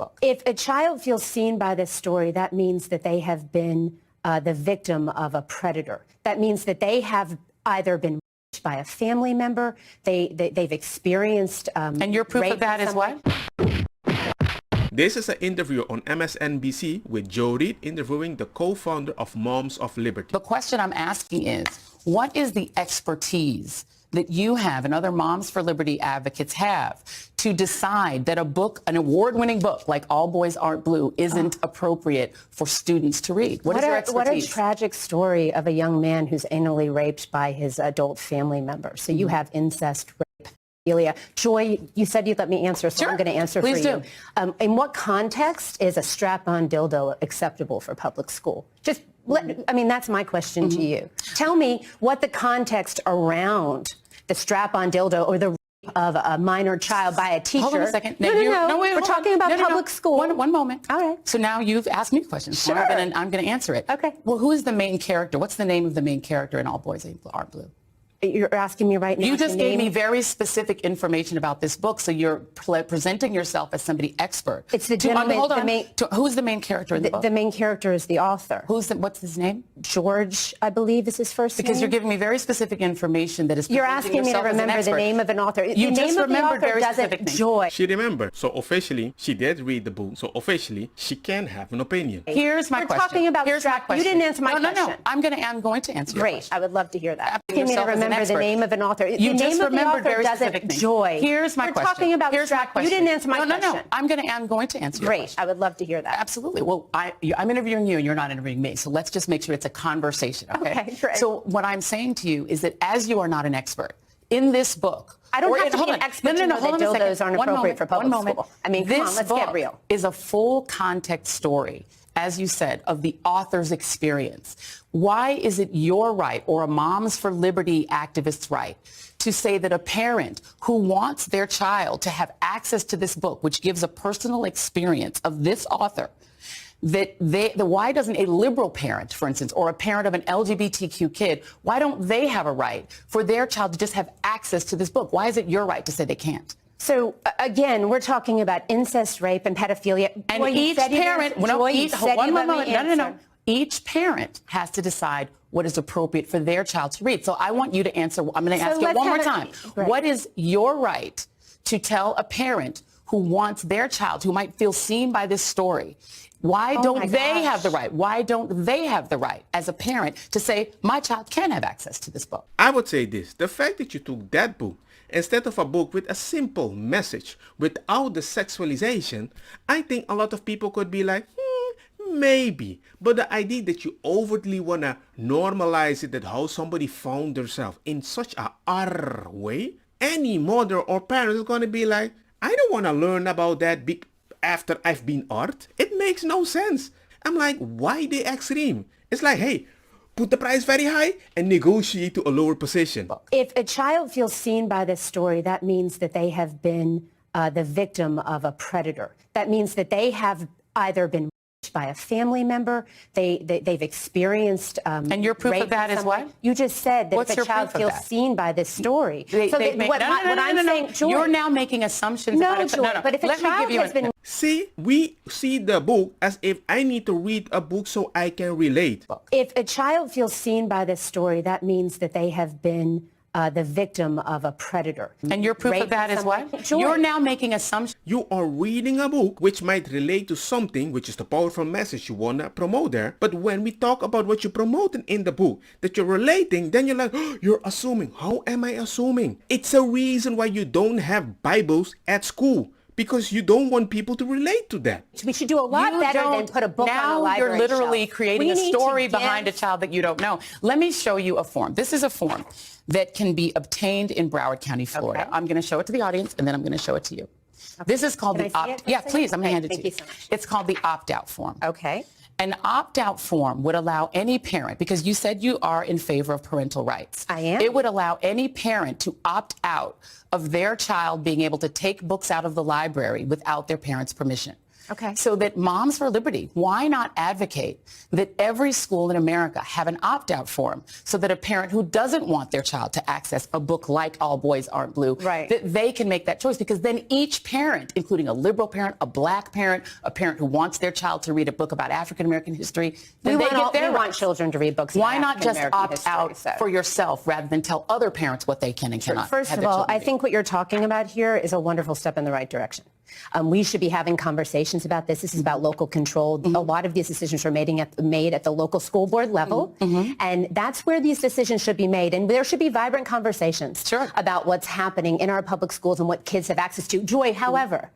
book? If a child feels seen by this story, that means that they have been the victim of a predator. That means that they have either been raped by a family member, they've experienced and your proof of that is what? This is an interview on MSNBC with Joe Reed interviewing the co-founder of Moms of Liberty. The question I'm asking is, what is the expertise that you have and other Moms for Liberty advocates have to decide that a book, an award-winning book like All Boys Aren't Blue, isn't appropriate for students to read? What is your expertise? What a tragic story of a young man who's anally raped by his adult family member. So you have incest, rape, pedophilia. Joy, you said you'd let me answer, so sure. I'm going to answer Please for do. you. In what context is a strap-on dildo acceptable for public school? I mean, that's my question to you. Tell me what the context around the strap-on dildo or the rape of a minor child by a teacher. Hold on a second. No, we're talking about public school. One moment. All right. So now you've asked me questions. Sure. I'm going to answer it. Okay. Well, who is the main character? What's the name of the main character in All Boys Aren't Blue? You're asking me right now. You just gave me very specific information about this book, so you're presenting yourself as somebody expert. It's the gentleman. Hold on. Who's the main character in the book? The main character is the author. What's his name? George, I believe, is his first name. Because you're giving me very specific information that is. You're asking me to remember the name of an author. You the just name of the remembered author very doesn't specific names. Joy. She remembered. So officially, she did read the book. So officially, she can have an opinion. Here's my question. We're talking about Here's my question. You didn't answer my question. No. I'm going to answer your question. Great. I would love to hear that. Asking Asking me to yourself as an remember the expert. name of an author. You the just name of the remembered author very doesn't specific names. Joy. Here's my We're question. talking about Here's my strap. question. You didn't answer my question. No. I'm going to answer your Great. question. I would love to hear that. Absolutely. Well, I'm interviewing you and you're not interviewing me. So let's just make sure it's a conversation. Okay, great. So what I'm saying to you is that as you are not an expert in this book, I don't have to be an expert to know that dildos aren't appropriate for public school. I mean, come on, let's get real. This is a full context story, as you said, of the author's experience. Why is it your right or a Moms for Liberty activist's right to say that a parent who wants their child to have access to this book, which gives a personal experience of this author, why doesn't a liberal parent, for instance, or a parent of an LGBTQ kid, why don't they have a right for their child to just have access to this book? Why is it your right to say they can't? So, again, we're talking about incest, rape, and pedophilia. And Boy, each parent, each parent has to decide what is appropriate for their child to read. So I want you to answer. I'm going to ask you one more time. Right. What is your right to tell a parent who wants their child, who might feel seen by this story, why don't they have the right? Why don't they have the right as a parent to say, my child can have access to this book? I would say this. The fact that you took that book instead of a book with a simple message without the sexualization, I think a lot of people could be like, maybe. But the idea that you overtly want to normalize it, that how somebody found themselves in such a odd way, any mother or parent is going to be like, I don't want to learn about that after I've been art. It makes no sense. I'm like, why the extreme? It's like, hey, put the price very high and negotiate to a lower position. If a child feels seen by this story, that means that they have been the victim of a predator. That means that they have either been by a family member, they've experienced and your proof of that is what? You just said that if a child feels seen by this story. What I'm saying, Joy, you're now making assumptions about it. Joy, but if a child has been... See, we see the book as if I need to read a book so I can relate. If a child feels seen by this story, that means that they have been the victim of a predator. And your proof of that is what? Joy. You're now making assumptions. You are reading a book which might relate to something, which is the powerful message you want to promote there. But when we talk about what you're promoting in the book, that you're relating, then you're like, oh, you're assuming. How am I assuming? It's a reason why you don't have Bibles at school. Because you don't want people to relate to that. We should do a lot better than put a book on the library Now you're literally shelf. creating a story behind a child that you don't know. Let me show you a form. This is a form that can be obtained in Broward County, Florida. Okay. I'm going to show it to the audience, and then I'm going to show it to you. Okay. This is called the opt. Yeah, please. I'm going to hand it to you. So it's called the opt-out form. Okay. An opt-out form would allow any parent, because you said you are in favor of parental rights. I am. It would allow any parent to opt out of their child being able to take books out of the library without their parents' permission. Okay. So that Moms for Liberty, why not advocate that every school in America have an opt-out form so that a parent who doesn't want their child to access a book like All Boys Aren't Blue, Right. that they can make that choice, because then each parent, including a liberal parent, a black parent, a parent who wants their child to read a book about African-American history, then they get their we want rights. children to read books. Why about not just African-American opt history, out so. for yourself rather than tell other parents what they can and cannot First have of their all, children I read? think what you're talking about here is a wonderful step in the right direction. We should be having conversations about this. This is about local control. A lot of these decisions are made at the local school board level, and that's where these decisions should be made. And there should be vibrant conversations about what's happening in our public schools and what kids have access to. Joy, however,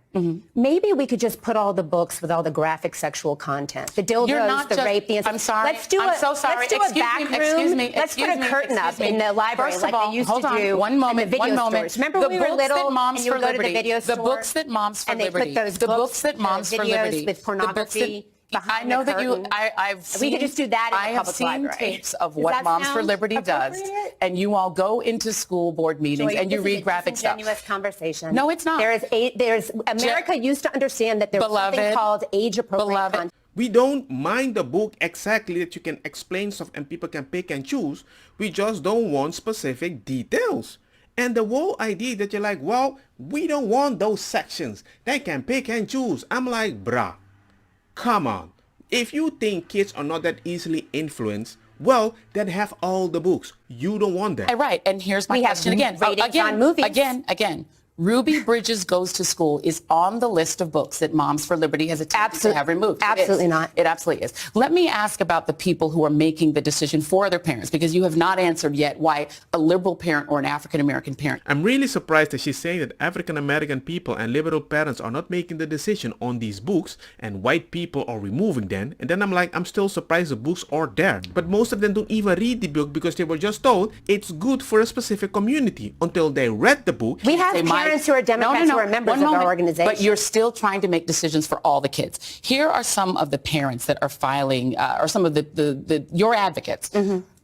maybe we could just put all the books with all the graphic sexual content, the dildos, the rape, the incest. I'm sorry. Let's do I'm so sorry. Let's do a back room. Excuse me. Let's put a curtain up in the library First like of all, they used hold to on. do One moment. in the video stores. Remember the we were books little that Moms and you for would go to the Liberty, video store the books that Moms for and they Liberty, put those the books that Moms for videos Liberty, with pornography I know that you. curtain. I've seen. We could just do that in I the have public seen library. tapes of Does what that Moms for sound Liberty does, appropriate? and you all go into school board meetings and you read graphic stuff. Disingenuous conversation. No, it's not. There's America used to understand that there's something Beloved, called age-appropriate content. We don't mind the book exactly that you can explain stuff and people can pick and choose. We just don't want specific details. And the whole idea that you're like, well, we don't want those sections. They can pick and choose. I'm like, bruh, come on. If you think kids are not that easily influenced, well, then have all the books. You don't want that. Right. And here's my We have question again. ratings on movies. Again. Ruby Bridges Goes to School is on the list of books that Moms for Liberty has attempted to have removed. Absolutely not. It absolutely is. Let me ask about the people who are making the decision for other parents, because you have not answered yet why a liberal parent or an African-American parent. I'm really surprised that she's saying that African-American people and liberal parents are not making the decision on these books and white people are removing them. And then I'm like, I'm still surprised the books are there. But most of them don't even read the book because they were just told it's good for a specific community until they read the book. We have parents who are Democrats who are members of our organization. But you're still trying to make decisions for all the kids. Here are some of the parents that are filing, or some of your advocates.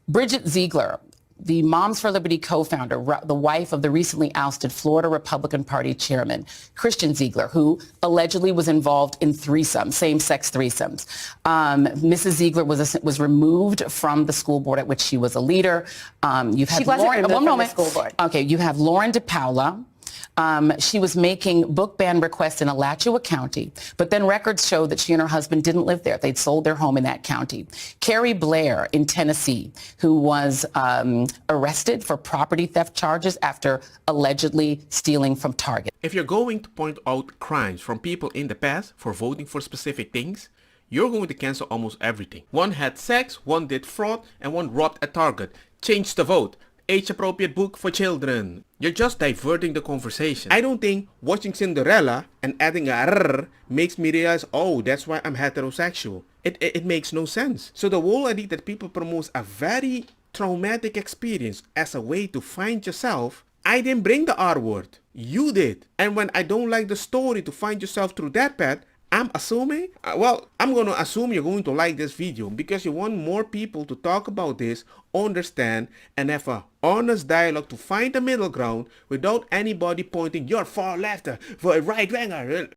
Bridget Ziegler, the Moms for Liberty co-founder, the wife of the recently ousted Florida Republican Party chairman, Christian Ziegler, who allegedly was involved in threesomes, same-sex threesomes. Mrs. Ziegler was removed from the school board at which she was a leader. You've had She wasn't Lauren, removed one from the moment. school board. Okay, you have Lauren DePaula. She was making book ban requests in Alachua County, but then records show that she and her husband didn't live there. They'd sold their home in that county. Carrie Blair in Tennessee, who was arrested for property theft charges after allegedly stealing from Target. If you're going to point out crimes from people in the past for voting for specific things, you're going to cancel almost everything. One had sex, one did fraud, and one robbed a Target. Change the vote. Age-appropriate book for children. You're just diverting the conversation. I don't think watching Cinderella and adding a rrr makes me realize, oh, that's why I'm heterosexual. It makes no sense. So the whole idea that people promote a very traumatic experience as a way to find yourself, I didn't bring the R word. You did. And when I don't like the story to find yourself through that path, I'm assuming, I'm going to assume you're going to like this video because you want more people to talk about this, understand, and have a honest dialogue to find the middle ground without anybody pointing, you're far left, for a right winger.